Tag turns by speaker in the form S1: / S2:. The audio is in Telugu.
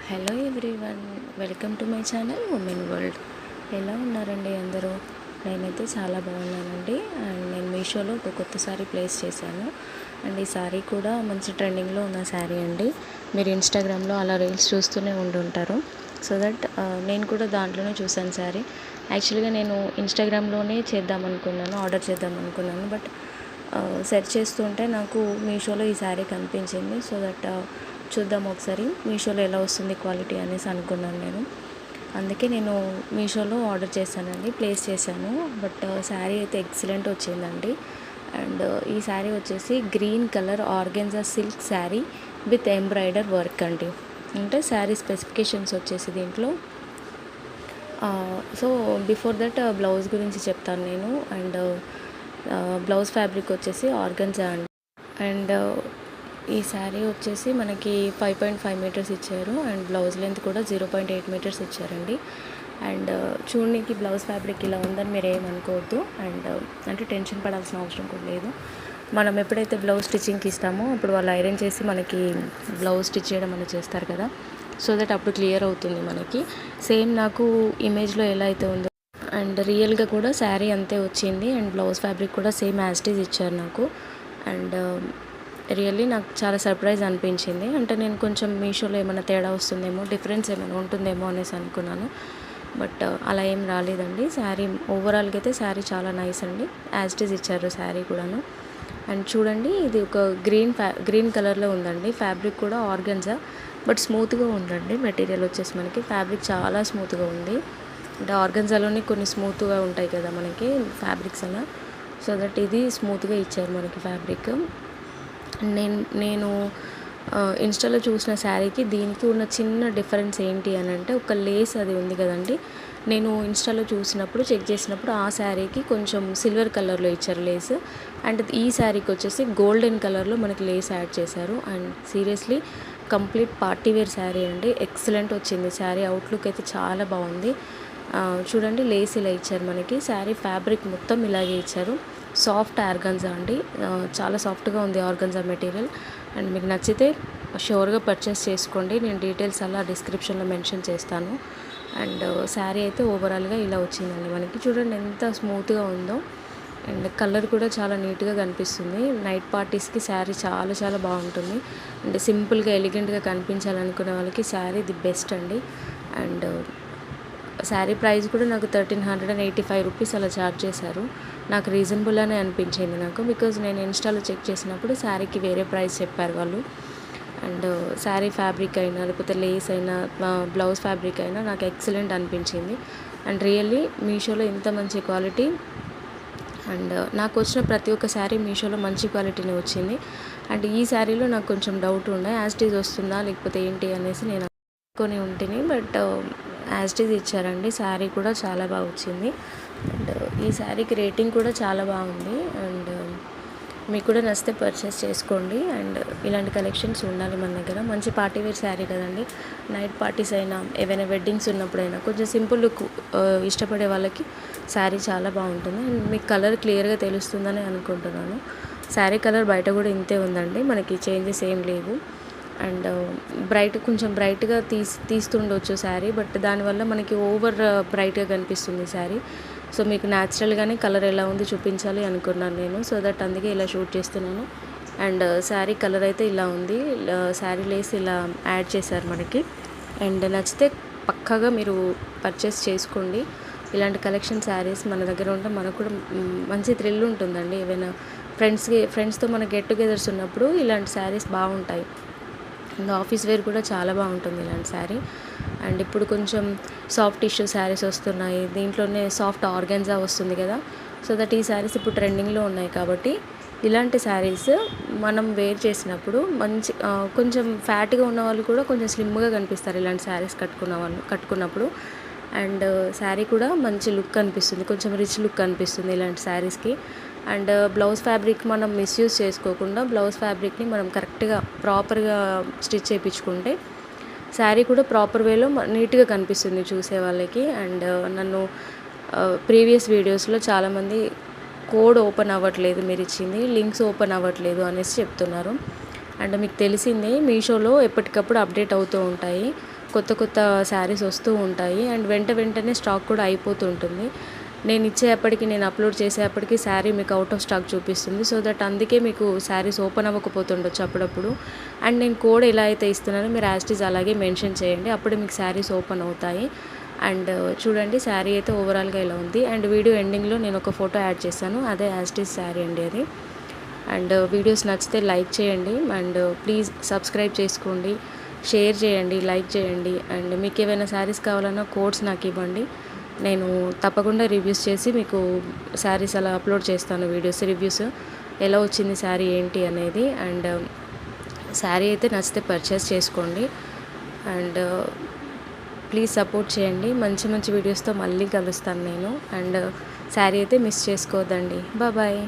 S1: Hello everyone, welcome to my channel women world. ఎలా ఉన్నారండి అందరూ? నేనైతే చాలా బాగున్నానండి. అండ్ నేను మీషోలో ఒక కొత్త శారీ ప్లేస్ చేశాను. అండ్ ఈ శారీ కూడా మంచి ట్రెండింగ్లో ఉన్న శారీ అండి. మీరు ఇన్స్టాగ్రామ్లో అలా రీల్స్ చూస్తూనే ఉండుంటారు. సో దట్ నేను కూడా దాంట్లోనే చూశాను శారీ. యాక్చువల్గా నేను ఇన్స్టాగ్రామ్లోనే ఆర్డర్ చేద్దాం అనుకున్నాను. బట్ సెర్చ్ చేస్తుంటే నాకు మీషోలో ఈ శారీ కనిపించింది. సో దట్ చూద్దాం ఒకసారి మీషోలో ఎలా వస్తుంది క్వాలిటీ అనేసి అనుకున్నాను నేను. అందుకే నేను మీషోలో ఆర్డర్ చేశానండి, ప్లేస్ చేశాను. బట్ శారీ అయితే ఎక్సలెంట్ వచ్చిందండి. అండ్ ఈ శారీ వచ్చేసి green colour organza silk sari with embroider work అండి. అంటే శారీ స్పెసిఫికేషన్స్ వచ్చేసి దీంట్లో సో బిఫోర్ దట్ బ్లౌజ్ గురించి చెప్తాను నేను. అండ్ బ్లౌజ్ ఫ్యాబ్రిక్ వచ్చేసి ఆర్గన్జా అండి. అండ్ ఈ శారీ వచ్చేసి మనకి 5.5 మీటర్స్ ఇచ్చారు. అండ్ బ్లౌజ్ లెంత్ కూడా 0.8 మీటర్స్ ఇచ్చారండి. అండ్ చూడడానికి బ్లౌజ్ ఫ్యాబ్రిక్ ఇలా ఉందని మీరు ఏమనుకోవద్దు. అండ్ అంటే టెన్షన్ పడాల్సిన అవసరం కూడా లేదు. మనం ఎప్పుడైతే బ్లౌజ్ స్టిచ్చింగ్కి ఇస్తామో అప్పుడు వాళ్ళు ఐరన్ చేసి మనకి బ్లౌజ్ స్టిచ్ చేయడం అనేది చేస్తారు కదా. సో దట్ అప్పుడు క్లియర్ అవుతుంది మనకి. సేమ్ నాకు ఇమేజ్లో ఎలా అయితే ఉందో అండ్ రియల్గా కూడా శారీ అంతే వచ్చింది. అండ్ బ్లౌజ్ ఫ్యాబ్రిక్ కూడా సేమ్ యాజ్ ఇట్ ఈజ్ ఇచ్చారు నాకు. అండ్ రియల్లీ నాకు చాలా సర్ప్రైజ్ అనిపించింది. అంటే నేను కొంచెం మీషోలో ఏమైనా తేడా వస్తుందేమో, డిఫరెన్స్ ఏమైనా ఉంటుందేమో అనేసి అనుకున్నాను. బట్ అలా ఏం రాలేదండి. శారీ ఓవరాల్గా అయితే శారీ చాలా నైస్ అండి. యాజ్ ఇట్ ఈజ్ ఇచ్చారు శారీ కూడాను. అండ్ చూడండి, ఇది ఒక గ్రీన్ కలర్లో ఉందండి. ఫ్యాబ్రిక్ కూడా ఆర్గన్జా, బట్ స్మూత్గా ఉందండి. మెటీరియల్ వచ్చేసి మనకి ఫ్యాబ్రిక్ చాలా స్మూత్గా ఉంది. అంటే ఆర్గన్జాలోనే కొన్ని స్మూత్గా ఉంటాయి కదా మనకి ఫ్యాబ్రిక్స్ అలా. సో దట్ ఇది స్మూత్గా ఇచ్చారు మనకి ఫ్యాబ్రిక్. నేను ఇన్స్టాలో చూసిన శారీకి దీనికి ఉన్న చిన్న డిఫరెన్స్ ఏంటి అని అంటే, ఒక లేస్ అది ఉంది కదండి. నేను ఇన్స్టాలో చూసినప్పుడు చెక్ చేసినప్పుడు ఆ శారీకి కొంచెం సిల్వర్ కలర్లో ఇచ్చారు లేస్. అండ్ ఈ శారీకి వచ్చేసి గోల్డెన్ కలర్లో మనకి లేస్ యాడ్ చేశారు. And seriously complete party wear sari అండి. ఎక్సలెంట్ వచ్చింది శారీ. అవుట్లుక్ అయితే చాలా బాగుంది. చూడండి, లేస్ ఇలా ఇచ్చారు మనకి. శారీ ఫ్యాబ్రిక్ మొత్తం ఇలాగే ఇచ్చారు. సాఫ్ట్ ఆర్గన్జా అండి. చాలా సాఫ్ట్గా ఉంది ఆర్గన్జా మెటీరియల్. అండ్ మీకు నచ్చితే షూర్గా పర్చేస్ చేసుకోండి. నేను డీటెయిల్స్ అలా డిస్క్రిప్షన్లో మెన్షన్ చేస్తాను. అండ్ శారీ అయితే ఓవరాల్గా ఇలా వచ్చిందండి మనకి. చూడండి ఎంత స్మూత్గా ఉందో. అండ్ కలర్ కూడా చాలా నీట్గా కనిపిస్తుంది. నైట్ పార్టీస్కి శారీ చాలా చాలా బాగుంటుంది. అంటే సింపుల్గా ఎలిగెంట్గా కనిపించాలనుకునే వాళ్ళకి శారీ ది బెస్ట్ అండి. అండ్ శారీ ప్రైస్ కూడా నాకు 1385 రూపీస్ అలా ఛార్జ్ చేశారు. నాకు రీజనబుల్ అనే అనిపించింది నాకు. బికాజ్ నేను ఇన్స్టాలో చెక్ చేసినప్పుడు శారీకి వేరే ప్రైస్ చెప్పారు వాళ్ళు. అండ్ శారీ ఫ్యాబ్రిక్ అయినా లేకపోతే లేస్ అయినా బ్లౌజ్ ఫ్యాబ్రిక్ అయినా నాకు ఎక్సలెంట్ అనిపించింది. అండ్ రియల్లీ మీషోలో ఇంత మంచి క్వాలిటీ. అండ్ నాకు వచ్చిన ప్రతి ఒక్క శారీ మీషోలో మంచి క్వాలిటీనే వచ్చింది. అండ్ ఈ శారీలో నాకు కొంచెం డౌట్ ఉండే, యాజ్ ఇట్ ఈజ్ వస్తుందా లేకపోతే ఏంటి అనేసి నేను అనుకొని ఉంటుంది. బట్ యాజ్ ఇట్ ఈజ్ ఇచ్చారండి. శారీ కూడా చాలా బాగా వచ్చింది. అండ్ ఈ శారీకి రేటింగ్ కూడా చాలా బాగుంది. అండ్ మీకు కూడా నచ్చితే పర్చేస్ చేసుకోండి. అండ్ ఇలాంటి కలెక్షన్స్ ఉండాలి మన దగ్గర. మంచి పార్టీ వేర్ శారీ కదండి. నైట్ పార్టీస్ అయినా ఏవైనా వెడ్డింగ్స్ ఉన్నప్పుడైనా కొంచెం సింపుల్ లుక్ ఇష్టపడే వాళ్ళకి శారీ చాలా బాగుంటుంది. అండ్ మీకు కలర్ క్లియర్గా తెలుస్తుందని అనుకుంటున్నాను. శారీ కలర్ బయట కూడా ఇంతే ఉందండి, మనకి చేంజెస్ ఏం లేవు. అండ్ కొంచెం బ్రైట్గా తీస్తుండొచ్చు శారీ. బట్ దానివల్ల మనకి ఓవర్ బ్రైట్గా కనిపిస్తుంది శారీ. సో మీకు న్యాచురల్గానే కలర్ ఎలా ఉంది చూపించాలి అనుకున్నాను నేను. సో దట్ అందుకే ఇలా షూట్ చేస్తున్నాను. అండ్ శారీ కలర్ అయితే ఇలా ఉంది. శారీ లేస్ ఇలా యాడ్ చేశారు మనకి. అండ్ నచ్చితే పక్కాగా మీరు పర్చేస్ చేసుకోండి. ఇలాంటి కలెక్షన్ శారీస్ మన దగ్గర ఉంటే మనకు కూడా మంచి థ్రిల్ ఉంటుందండి. ఏవైనా ఫ్రెండ్స్తో మన గెట్ టుగెదర్స్ ఉన్నప్పుడు ఇలాంటి శారీస్ బాగుంటాయి. అండ్ ఆఫీస్ వేర్ కూడా చాలా బాగుంటుంది ఇలాంటి శారీ. అండ్ ఇప్పుడు కొంచెం సాఫ్ట్ టిష్యూ శారీస్ వస్తున్నాయి. దీంట్లోనే సాఫ్ట్ ఆర్గాన్జా వస్తుంది కదా. సో దట్ ఈ శారీస్ ఇప్పుడు ట్రెండింగ్లో ఉన్నాయి కాబట్టి ఇలాంటి శారీస్ మనం వేర్ చేసినప్పుడు కొంచెం ఫ్యాట్గా ఉన్న వాళ్ళు కూడా కొంచెం స్లిమ్గా కనిపిస్తారు ఇలాంటి శారీస్ కట్టుకున్నప్పుడు. అండ్ శారీ కూడా మంచి లుక్ అనిపిస్తుంది, కొంచెం రిచ్ లుక్ అనిపిస్తుంది ఇలాంటి శారీస్కి. అండ్ బ్లౌజ్ ఫ్యాబ్రిక్ మనం మిస్యూజ్ చేసుకోకుండా బ్లౌజ్ ఫ్యాబ్రిక్ని మనం కరెక్ట్గా ప్రాపర్గా స్టిచ్ చేయించుకుంటే శారీ కూడా ప్రాపర్ వేలో నీట్గా కనిపిస్తుంది చూసే వాళ్ళకి. అండ్ నన్ను ప్రీవియస్ వీడియోస్లో చాలామంది కోడ్ ఓపెన్ అవ్వట్లేదు, మీరు ఇచ్చింది లింక్స్ ఓపెన్ అవ్వట్లేదు అనేసి చెప్తున్నారు. అండ్ మీకు తెలిసిందే మీషోలో ఎప్పటికప్పుడు అప్డేట్ అవుతూ ఉంటాయి. కొత్త కొత్త శారీస్ వస్తూ ఉంటాయి అండ్ వెంటనే స్టాక్ కూడా అయిపోతుంటుంది. నేను ఇచ్చేప్పటికి, నేను అప్లోడ్ చేసేప్పటికి శారీ మీకు అవుట్ ఆఫ్ స్టాక్ చూపిస్తుంది. సో దట్ అందుకే మీకు శారీస్ ఓపెన్ అవ్వకపోతుండొచ్చు అప్పుడప్పుడు. అండ్ నేను కోడ్ ఎలా అయితే ఇస్తున్నానో మీరు యాజ్ ఇట్ ఈజ్ అలాగే మెన్షన్ చేయండి, అప్పుడే మీకు శారీస్ ఓపెన్ అవుతాయి. అండ్ చూడండి శారీ అయితే ఓవరాల్గా ఇలా ఉంది. అండ్ వీడియో ఎండింగ్లో నేను ఒక ఫోటో యాడ్ చేశాను, అదే యాజ్ ఇట్ ఈజ్ శారీ అండి అది. అండ్ వీడియోస్ నచ్చితే లైక్ చేయండి అండ్ ప్లీజ్ సబ్స్క్రైబ్ చేసుకోండి, షేర్ చేయండి, లైక్ చేయండి. అండ్ మీకు ఏమైనా శారీస్ కావాలన్నా కోడ్స్ నాకు ఇవ్వండి, నేను తప్పకుండా రివ్యూస్ చేసి మీకు శారీస్ అలా అప్లోడ్ చేస్తాను, వీడియోస్ రివ్యూస్ ఎలా వచ్చింది శారీ ఏంటి అనేది. అండ్ శారీ అయితే నచ్చితే పర్చేస్ చేసుకోండి అండ్ ప్లీజ్ సపోర్ట్ చేయండి. మంచి మంచి వీడియోస్తో మళ్ళీ కలుస్తాను నేను. అండ్ శారీ అయితే మిస్ చేసుకోవద్దండి. బాయ్.